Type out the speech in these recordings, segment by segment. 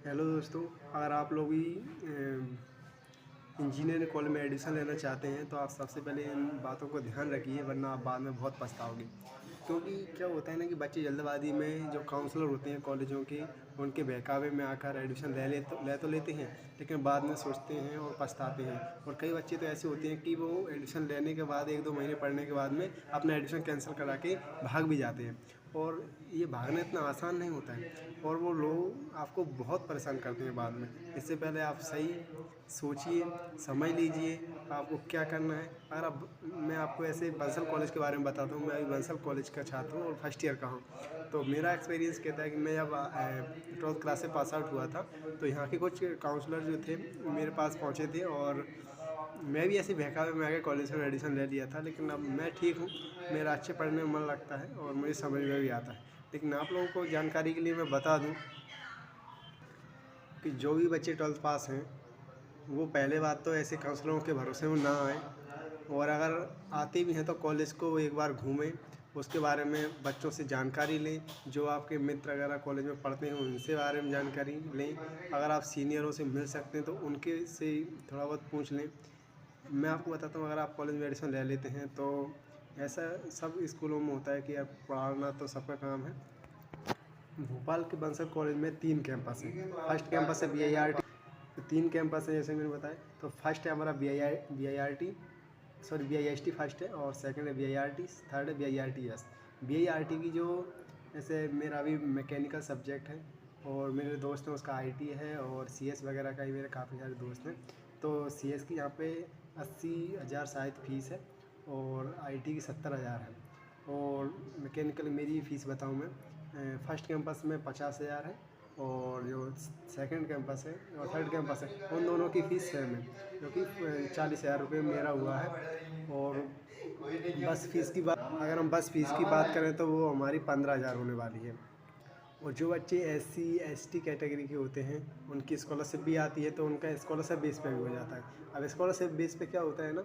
Hello दोस्तों, अगर आप लोग भी इंजीनियरिंग कॉलेज में एडमिशन लेना चाहते हैं तो आप सबसे पहले इन बातों को ध्यान रखिए, वरना आप बाद में बहुत पछताओगे। क्योंकि क्या होता है ना कि बच्चे जल्दबाजी में जो काउंसलर होते हैं कॉलेजों के, उनके बहकावे में आकर एडमिशन ले तो लेते हैं, लेकिन बाद में सोचते हैं और पछताते हैं। और कई बच्चे तो ऐसे होते हैं कि वो एडमिशन लेने के बाद 1-2 महीने पढ़ने के बाद में अपना एडमिशन कैंसिल करा के भाग भी जाते हैं। और ये भागना इतना आसान नहीं होता है, और वो लोग आपको बहुत परेशान करते हैं बाद में। इससे पहले आप सही सोचिए, समझ लीजिए आपको क्या करना है। अगर आप मैं आपको ऐसे बंसल कॉलेज के बारे में बताता हूँ। मैं अभी बंसल कॉलेज का छात्र हूँ और फर्स्ट ईयर का हूँ। तो मेरा एक्सपीरियंस कहता है कि मैं जब 12th क्लास से पास आउट हुआ था, तो यहाँ के कुछ काउंसलर जो थे मेरे पास पहुँचे थे, और मैं भी ऐसे बहकावे में आके कॉलेज में एडमिशन ले लिया था। लेकिन अब मैं ठीक हूँ, मेरा अच्छे पढ़ने में मन लगता है और मुझे समझ में भी आता है। लेकिन आप लोगों को जानकारी के लिए मैं बता दूं कि जो भी बच्चे 12th पास हैं, वो पहले बात तो ऐसे काउंसलरों के भरोसे में ना आए, और अगर आते भी हैं तो कॉलेज को एक बार घूमें, उसके बारे में बच्चों से जानकारी लें। जो आपके मित्र वगैरह कॉलेज में पढ़ते हैं उनसे बारे में जानकारी लें। अगर आप सीनियरों से मिल सकते हैं तो उनके से थोड़ा बहुत पूछ लें। मैं आपको बताता हूँ, अगर आप कॉलेज में एडमिशन ले लेते हैं तो ऐसा सब स्कूलों में होता है कि अब पढ़ाना तो सबका काम है। भोपाल के बंसल कॉलेज में 3 कैंपस हैं। फर्स्ट कैंपस है BIRT। तो 3 कैंपस है जैसे मैंने बताया। तो फर्स्ट है हमारा BIRT, सॉरी BIST फर्स्ट है, और सेकंड है BIRT, थर्ड है BIRTS। BIRT की जो, जैसे मेरा अभी मैकेनिकल सब्जेक्ट है और मेरे दोस्त हैं उसका IT है, और CS वगैरह का ही मेरे काफ़ी सारे दोस्त हैं। तो CS की यहाँ पे 80,000 शायद फ़ीस है, और IT की 70,000 है। और मैकेनिकल मेरी फ़ीस बताऊँ मैं, फर्स्ट कैंपस में 50,000 है, और जो सेकंड कैंपस है और थर्ड कैंपस है उन दोनों की फ़ीस सेम है, जो कि 40,000 रुपये मेरा हुआ है। और बस फ़ीस की बात, अगर हम बस फ़ीस की बात करें तो वो हमारी 15,000 होने वाली है। और जो बच्चे SC ST कैटेगरी के होते हैं उनकी स्कॉलरशिप भी आती है, तो उनका स्कॉलरशिप बेस पे भी हो जाता है। अब स्कॉलरशिप बेस पे क्या होता है ना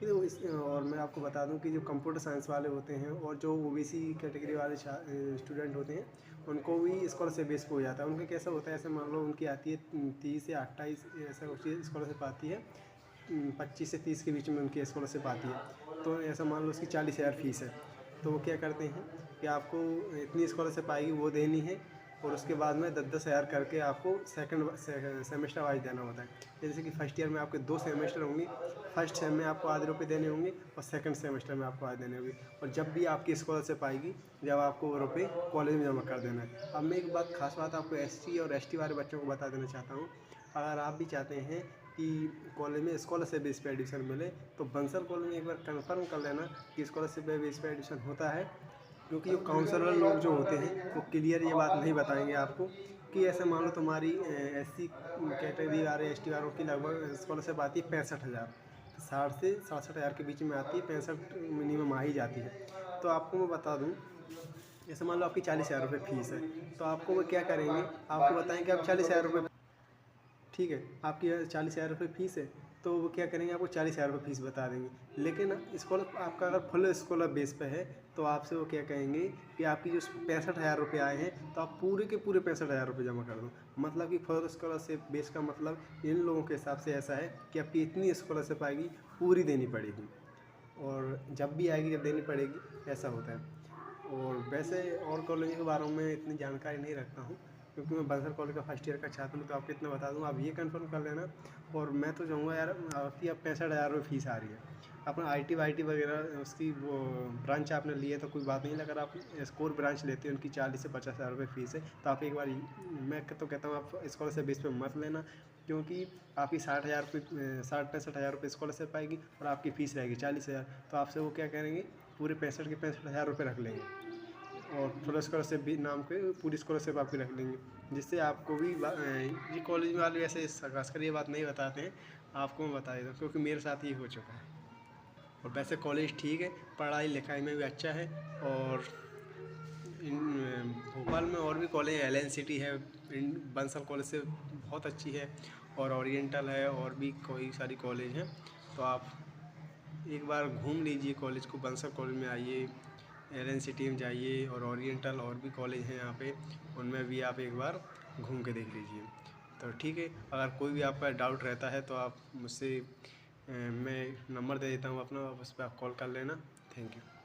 कि और मैं आपको बता दूं कि जो कंप्यूटर साइंस वाले होते हैं और जो OBC कैटेगरी वाले स्टूडेंट होते हैं, उनको भी स्कॉलरशिप बेस पे हो जाता है। उनका कैसा होता है, ऐसे मान लो उनकी आती है 30 या 28, ऐसा उसकी स्कॉलरशिप आती है। 25 से 30 के बीच में उनकी स्कॉलरशिप आती है। तो ऐसा मान लो उसकी 40,000 फ़ीस है। तो वो क्या करते हैं कि आपको इतनी स्कॉलरशिप आएगी वो देनी है, और उसके बाद में 10-10 हज़ार करके आपको सेकंड सेमेस्टर वाइज देना होता है। जैसे कि फर्स्ट ईयर में आपके 2 सेमेस्टर होंगे। फर्स्ट सेम में आपको आधे रुपये देने होंगे, और सेकंड सेमेस्टर में आपको आधे देने होंगे। और जब भी आपकी स्कॉलरशिप आएगी, जब आपको वो रुपये कॉलेज में जमा कर देना है। अब मैं एक बात, खास बात आपको SC और ST वाले बच्चों को बता देना चाहता हूँ। अगर आप भी चाहते हैं कि कॉलेज में स्कॉलरशिप बेस पे एडमिशन मिले, तो बंसल कॉलेज में एक बार कंफर्म कर लेना कि स्कॉलरशिप बेस पे एडमिशन होता है। क्योंकि जो काउंसलर लोग जो होते हैं वो क्लियर ये बात नहीं बताएंगे आपको कि ऐसे मान लो तुम्हारी SC कैटेगरी वाले ST वालों की लगभग स्कॉलरशिप आती है 65,000। 60 से 67,000 के बीच में आती है, 65 मिनिमम आ ही जाती है। तो आपको मैं बता दूं, जैसे मान लो आपकी 40,000 रुपये फ़ीस है, तो आपको वो क्या करेंगे, आपको बताएंगे आप 40,000 रुपये, ठीक है, आपकी 40,000 रुपये फ़ीस है। तो वो क्या करेंगे, आपको 40,000 रुपये फ़ीस बता देंगे। लेकिन स्कॉलर आपका अगर फुल स्कॉलर बेस पे है, तो आपसे वो क्या कहेंगे कि आपकी जो 65,000 रुपये आए हैं, तो आप पूरे के पूरे 65,000 रुपये जमा कर दो। मतलब कि फुल स्कॉलरशिप बेस का मतलब इन लोगों के हिसाब से ऐसा है कि आपकी इतनी स्कॉलरशिप आएगी, पूरी देनी पड़ेगी, और जब भी आएगी जब देनी पड़ेगी, ऐसा होता है। और वैसे और कॉलेज के बारे में इतनी जानकारी नहीं रखता हूँ, क्योंकि मैं बंसल कॉलेज का फर्स्ट ईयर का छात्र हूँ। तो आपको इतना बता दूँ, आप ये कंफर्म कर लेना। और मैं तो चाहूँगा यार, आपकी अब 65,000 रुपये फ़ीस आ रही है। अपना IT वाईटी वगैरह उसकी वो ब्रांच आपने ली है तो कोई बात नहीं, अगर आप स्कोर ब्रांच लेते हैं, उनकी 40 से 50,000 रुपये फ़ीस है। तो आप एक बार, मैं तो कहता हूँ आप स्कॉलरशिप बेस पे मत लेना, क्योंकि आपकी 60,000 रुपये 60-65,000 रुपये स्कॉलरशिप आएगी, और आपकी फ़ीस रहेगी 40,000। तो आपसे वो क्या करेंगे, पूरे 65 के 65,000 रुपये रख लेंगे, और फुल स्कॉलरशिप भी नाम के पूरी स्कॉलरशिप आपकी रख लेंगे। जिससे आपको भी ये कॉलेज वाले ऐसे खासकर ये बात नहीं बताते हैं, आपको मैं बता देता हूँ, क्योंकि मेरे साथ ये हो चुका है। और वैसे कॉलेज ठीक है, पढ़ाई लिखाई में भी अच्छा है। और भोपाल में और भी कॉलेज, LNCT है, बंसल कॉलेज से बहुत अच्छी है, और ओरिएंटल है, और भी कोई सारी कॉलेज हैं। तो आप एक बार घूम लीजिए कॉलेज को, बंसल कॉलेज में आइए, LNCT में जाइए, और ओरिएंटल और भी कॉलेज हैं यहाँ पे, उनमें भी आप एक बार घूम के देख लीजिए। तो ठीक है, अगर कोई भी आपका डाउट रहता है तो आप मुझसे मैं नंबर दे देता हूँ अपना, उस पर आप कॉल कर लेना। Thank you.